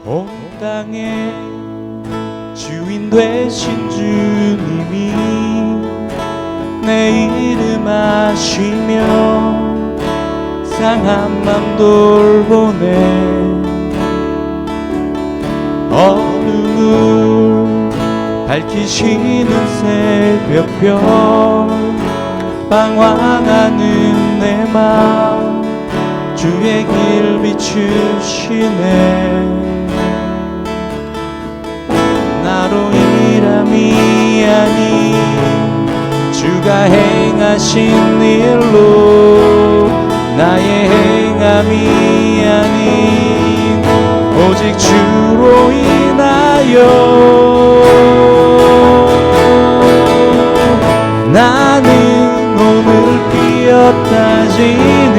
온 땅의 주인 되신 주님이 내 이름 아시며 상한 맘 돌보네. 어둠을 밝히시는 새벽별 방황하는 내 맘 주의 길 비추시네. 나로 일함이 아닌 주가 행하신 일로 나의 행함이 아닌 오직 주로 인하여 나는 오늘 피었다 지는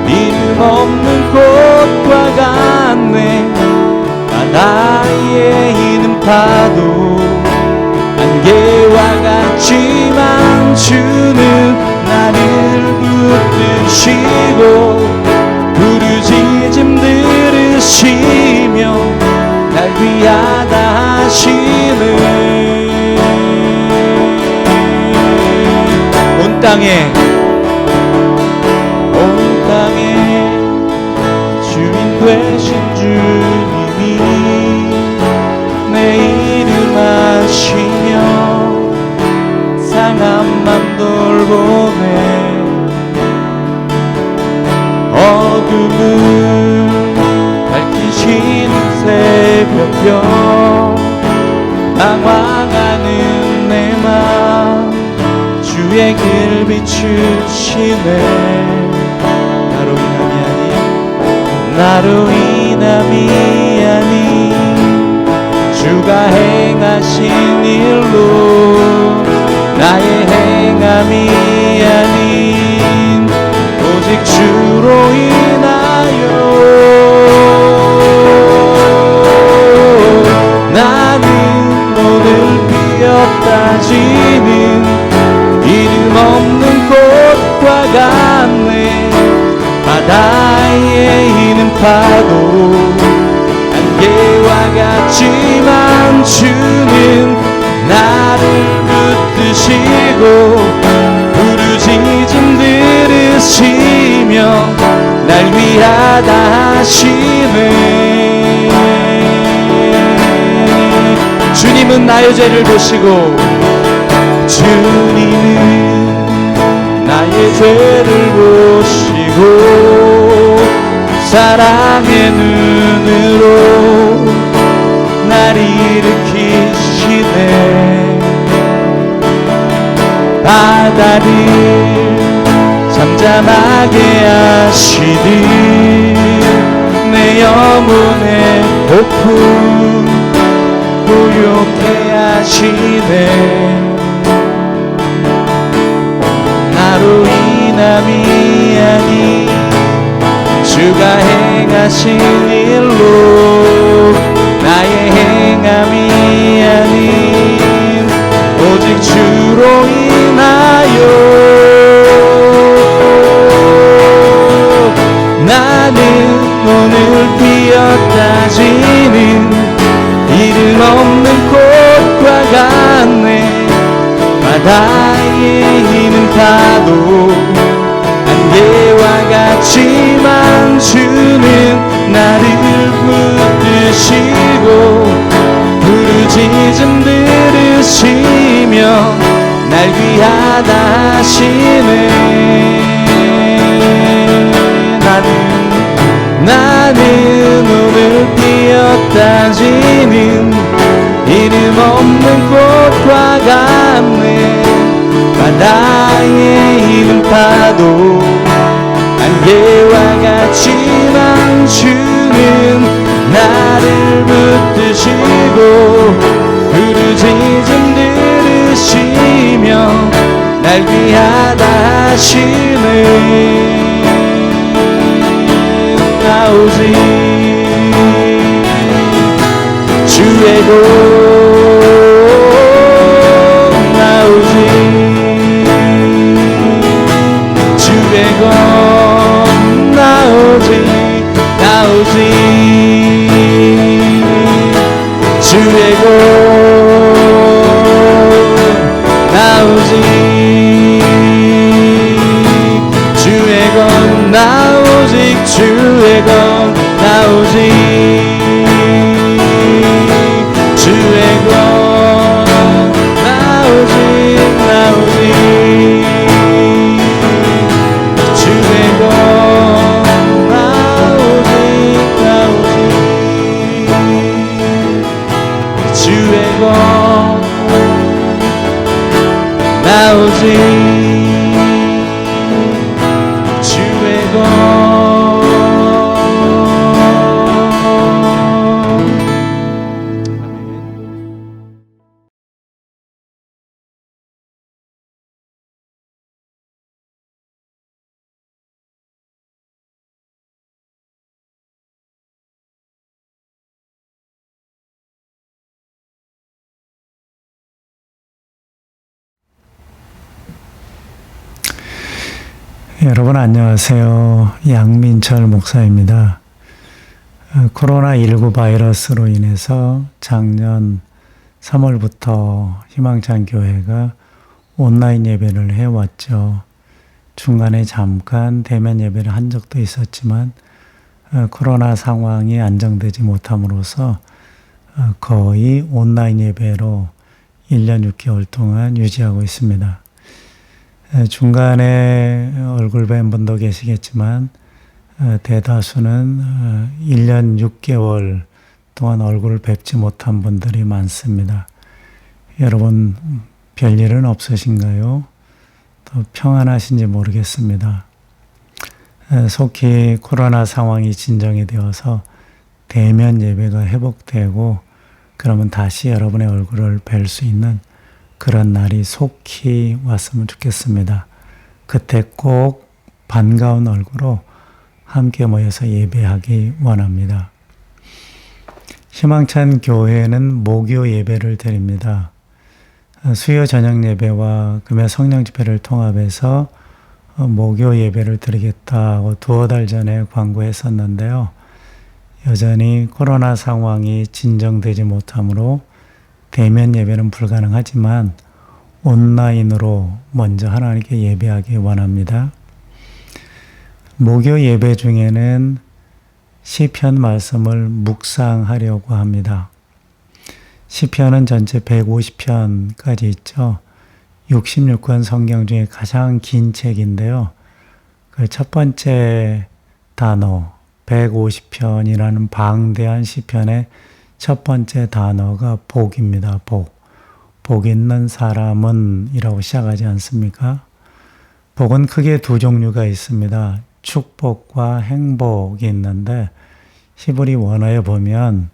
이름 없는 꽃과 같네. 바다에 있는 파도 안개와 같지만 주는 나를 붙드시고 부르짖음 들으시며 날 위하다 하시네. 온 땅에 주인 되신 주님이 내 이름 아시며 상한 맘 돌보네. 어둠을 밝히시는 새벽별 방황하는 내 맘 주의 길 비추시네. 나로 인함이 아닌 주가 행하신 일로 나의 행함이 아닌 오직 주로 인하여 나는 오늘 피었다 지는 이름 없는 꽃과 같네. 바다에 있는 파도 안개와 같지만 주는 나를 붙드시고 부르짖음 들으시며 날 위하다 하시네. 주님은 나의 죄를 보시고 주님은 나의 죄를 보시고 사랑의 눈으로 날 일으키시네. 바다를 잠잠하게 하시듯 내 영혼의 폭풍 고요케 하시네. 나로 인함이 아닌 주가 행하신 일로 나의 행함이 아닌 오직 주로 인하여 나는 오늘 피었다 지는 이름 없는 꽃과 같네. 바다에 있는 파도 안개와 같지만 주는 나를 붙드시고 부르짖음 들으시며 날 위하다 하시네. 나는 오늘 피었다 지는 이름 없는 꽃과 같네. 바다에 있는 파도 안개와 같지만 주는 나를 붙드시고 부르짖음 들으시며 날 위하다 하시네. 나 오직 주의 공 나 오직 주의 공 나 오직 주의 곧 나오지 주의 것 나오직 주의 것 나오지 주의 것 나오직 주의 것 나오직 주의 것 나오지 주의 것 여러분 안녕하세요. 양민철 목사입니다. 코로나19 바이러스로 인해서 작년 3월부터 희망찬 교회가 온라인 예배를 해왔죠. 중간에 잠깐 대면 예배를 한 적도 있었지만 코로나 상황이 안정되지 못함으로써 거의 온라인 예배로 1년 6개월 동안 유지하고 있습니다. 중간에 얼굴 뵌 분도 계시겠지만 대다수는 1년 6개월 동안 얼굴을 뵙지 못한 분들이 많습니다. 여러분 별일은 없으신가요? 더 평안하신지 모르겠습니다. 속히 코로나 상황이 진정이 되어서 대면 예배가 회복되고 그러면 다시 여러분의 얼굴을 뵐 수 있는 그런 날이 속히 왔으면 좋겠습니다. 그때 꼭 반가운 얼굴로 함께 모여서 예배하기 원합니다. 희망찬 교회는 목요 예배를 드립니다. 수요 저녁 예배와 금요 성령 집회를 통합해서 목요 예배를 드리겠다고 두어 달 전에 광고했었는데요. 여전히 코로나 상황이 진정되지 못하므로 대면 예배는 불가능하지만 온라인으로 먼저 하나님께 예배하기 원합니다. 목요 예배 중에는 시편 말씀을 묵상하려고 합니다. 시편은 전체 150편까지 있죠. 66권 성경 중에 가장 긴 책인데요. 그 첫 번째 단어 150편이라는 방대한 시편의 첫 번째 단어가 복입니다. 복 있는 사람은 이라고 시작하지 않습니까? 복은 크게 두 종류가 있습니다. 축복과 행복이 있는데 히브리 원어에 보면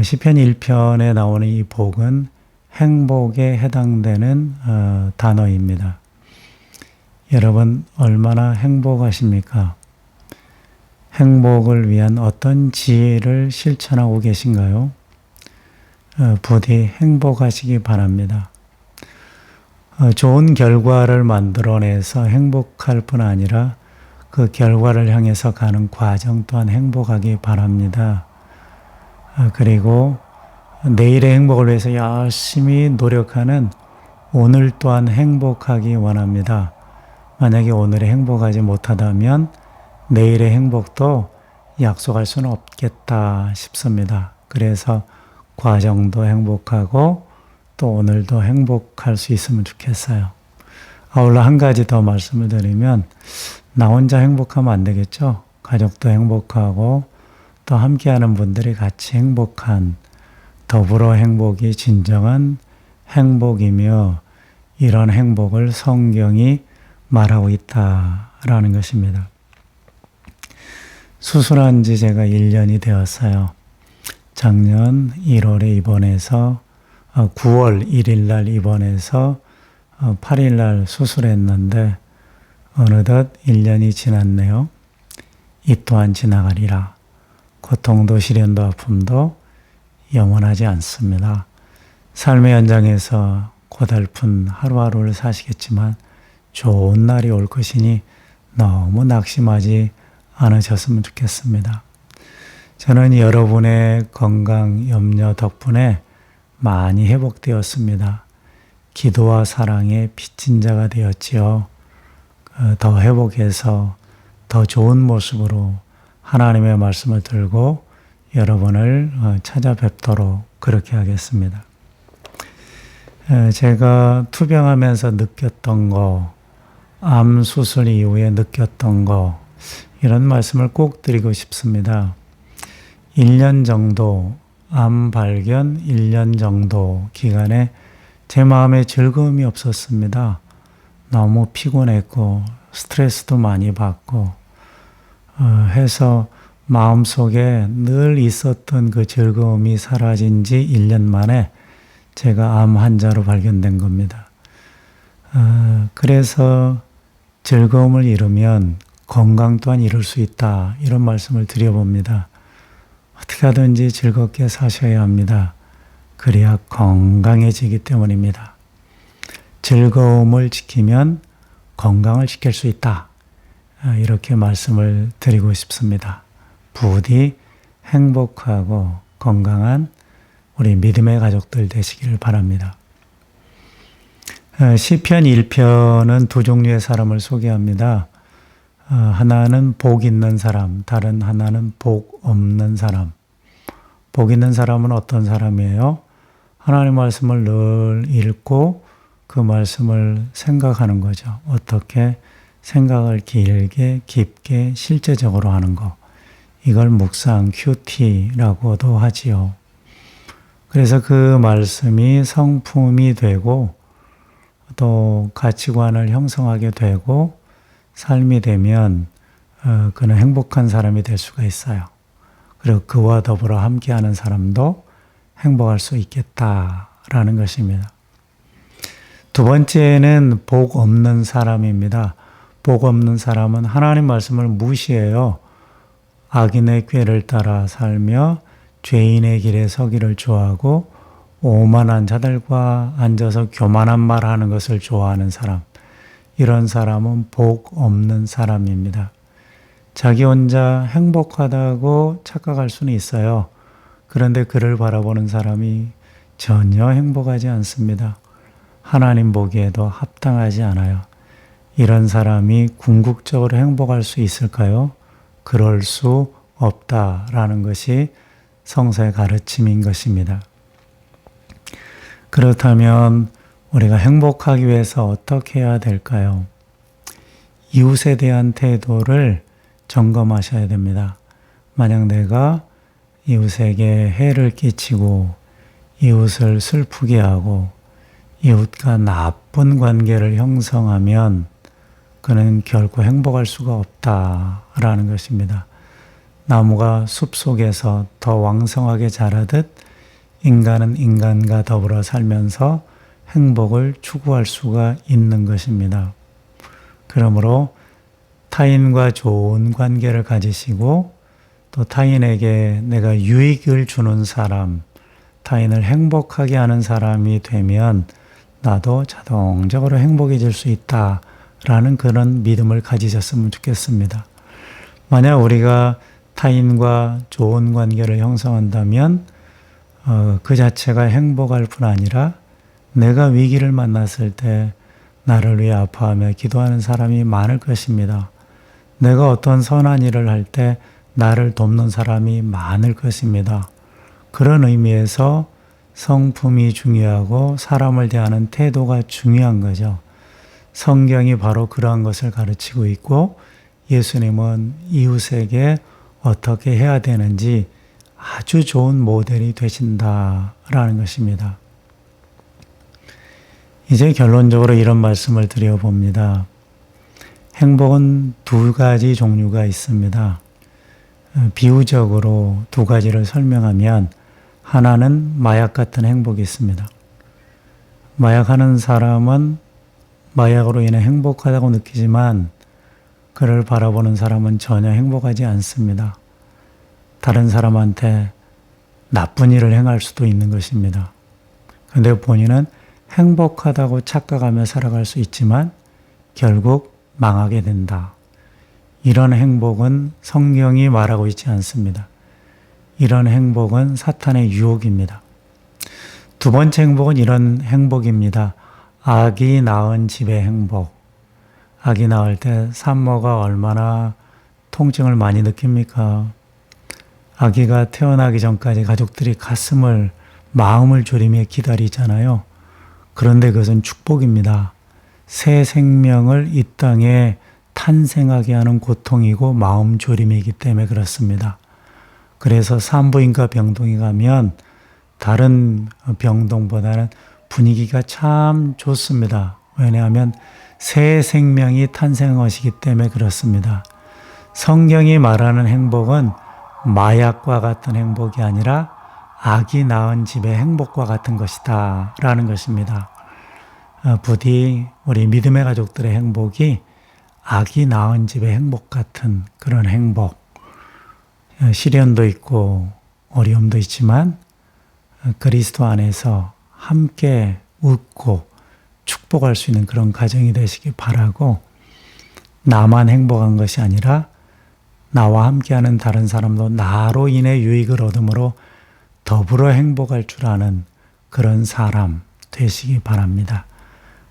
시편 1편에 나오는 이 복은 행복에 해당되는 단어입니다. 여러분 얼마나 행복하십니까? 행복을 위한 어떤 지혜를 실천하고 계신가요? 부디 행복하시기 바랍니다. 좋은 결과를 만들어내서 행복할 뿐 아니라 그 결과를 향해서 가는 과정 또한 행복하기 바랍니다. 그리고 내일의 행복을 위해서 열심히 노력하는 오늘 또한 행복하기 원합니다. 만약에 오늘에 행복하지 못하다면 내일의 행복도 약속할 수는 없겠다 싶습니다. 그래서 과정도 행복하고 또 오늘도 행복할 수 있으면 좋겠어요. 아울러 한 가지 더 말씀을 드리면 나 혼자 행복하면 안 되겠죠? 가족도 행복하고 또 함께하는 분들이 같이 행복한 더불어 행복이 진정한 행복이며 이런 행복을 성경이 말하고 있다라는 것입니다. 수술한 지 제가 1년이 되었어요. 작년 1월에 입원해서 9월 1일 날 입원해서 8일 날 수술했는데 어느덧 1년이 지났네요. 이 또한 지나가리라. 고통도 시련도 아픔도 영원하지 않습니다. 삶의 현장에서 고달픈 하루하루를 사시겠지만 좋은 날이 올 것이니 너무 낙심하지 않으셨으면 좋겠습니다. 저는 여러분의 건강 염려 덕분에 많이 회복되었습니다. 기도와 사랑에 빚진 자가 되었지요. 더 회복해서 더 좋은 모습으로 하나님의 말씀을 들고 여러분을 찾아뵙도록 그렇게 하겠습니다. 제가 투병하면서 느꼈던 거, 암 수술 이후에 느꼈던 거, 이런 말씀을 꼭 드리고 싶습니다. 1년 정도, 암 발견 1년 정도 기간에 제 마음에 즐거움이 없었습니다. 너무 피곤했고 스트레스도 많이 받고 해서 마음속에 늘 있었던 그 즐거움이 사라진 지 1년 만에 제가 암 환자로 발견된 겁니다. 그래서 즐거움을 잃으면 건강 또한 잃을 수 있다, 이런 말씀을 드려봅니다. 어떻게 하든지 즐겁게 사셔야 합니다. 그래야 건강해지기 때문입니다. 즐거움을 지키면 건강을 지킬 수 있다, 이렇게 말씀을 드리고 싶습니다. 부디 행복하고 건강한 우리 믿음의 가족들 되시기를 바랍니다. 시편 1편은 두 종류의 사람을 소개합니다. 하나는 복 있는 사람, 다른 하나는 복 없는 사람. 복 있는 사람은 어떤 사람이에요? 하나님의 말씀을 늘 읽고 그 말씀을 생각하는 거죠. 어떻게 생각을 길게, 깊게, 실제적으로 하는 거. 이걸 묵상, 큐티라고도 하지요. 그래서 그 말씀이 성품이 되고 또 가치관을 형성하게 되고 삶이 되면 그는 행복한 사람이 될 수가 있어요. 그리고 그와 더불어 함께하는 사람도 행복할 수 있겠다라는 것입니다. 두 번째는 복 없는 사람입니다. 복 없는 사람은 하나님 말씀을 무시해요. 악인의 꾀를 따라 살며 죄인의 길에 서기를 좋아하고 오만한 자들과 앉아서 교만한 말하는 것을 좋아하는 사람. 이런 사람은 복 없는 사람입니다. 자기 혼자 행복하다고 착각할 수는 있어요. 그런데 그를 바라보는 사람이 전혀 행복하지 않습니다. 하나님 보기에도 합당하지 않아요. 이런 사람이 궁극적으로 행복할 수 있을까요? 그럴 수 없다라는 것이 성서의 가르침인 것입니다. 그렇다면 우리가 행복하기 위해서 어떻게 해야 될까요? 이웃에 대한 태도를 점검하셔야 됩니다. 만약 내가 이웃에게 해를 끼치고 이웃을 슬프게 하고 이웃과 나쁜 관계를 형성하면 그는 결코 행복할 수가 없다라는 것입니다. 나무가 숲속에서 더 왕성하게 자라듯 인간은 인간과 더불어 살면서 행복을 추구할 수가 있는 것입니다. 그러므로 타인과 좋은 관계를 가지시고 또 타인에게 내가 유익을 주는 사람, 타인을 행복하게 하는 사람이 되면 나도 자동적으로 행복해질 수 있다라는 그런 믿음을 가지셨으면 좋겠습니다. 만약 우리가 타인과 좋은 관계를 형성한다면 그 자체가 행복할 뿐 아니라 내가 위기를 만났을 때 나를 위해 아파하며 기도하는 사람이 많을 것입니다. 내가 어떤 선한 일을 할 때 나를 돕는 사람이 많을 것입니다. 그런 의미에서 성품이 중요하고 사람을 대하는 태도가 중요한 거죠. 성경이 바로 그러한 것을 가르치고 있고 예수님은 이웃에게 어떻게 해야 되는지 아주 좋은 모델이 되신다라는 것입니다. 이제 결론적으로 이런 말씀을 드려봅니다. 행복은 두 가지 종류가 있습니다. 비유적으로 두 가지를 설명하면 하나는 마약 같은 행복이 있습니다. 마약하는 사람은 마약으로 인해 행복하다고 느끼지만 그를 바라보는 사람은 전혀 행복하지 않습니다. 다른 사람한테 나쁜 일을 행할 수도 있는 것입니다. 그런데 본인은 행복하다고 착각하며 살아갈 수 있지만 결국 망하게 된다. 이런 행복은 성경이 말하고 있지 않습니다. 이런 행복은 사탄의 유혹입니다. 두 번째 행복은 이런 행복입니다. 아기 낳은 집의 행복. 아기 낳을 때 산모가 얼마나 통증을 많이 느낍니까? 아기가 태어나기 전까지 가족들이 마음을 졸이며 기다리잖아요. 그런데 그것은 축복입니다. 새 생명을 이 땅에 탄생하게 하는 고통이고 마음 졸임이기 때문에 그렇습니다. 그래서 산부인과 병동에 가면 다른 병동보다는 분위기가 참 좋습니다. 왜냐하면 새 생명이 탄생한 것이기 때문에 그렇습니다. 성경이 말하는 행복은 마약과 같은 행복이 아니라 아기 낳은 집의 행복과 같은 것이다 라는 것입니다. 부디 우리 믿음의 가족들의 행복이 아기 낳은 집의 행복 같은 그런 행복, 시련도 있고 어려움도 있지만 그리스도 안에서 함께 웃고 축복할 수 있는 그런 가정이 되시기 바라고, 나만 행복한 것이 아니라 나와 함께하는 다른 사람도 나로 인해 유익을 얻음으로 더불어 행복할 줄 아는 그런 사람 되시기 바랍니다.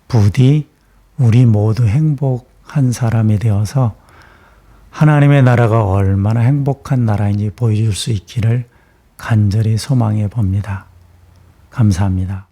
부디 우리 모두 행복한 사람이 되어서 하나님의 나라가 얼마나 행복한 나라인지 보여줄 수 있기를 간절히 소망해 봅니다. 감사합니다.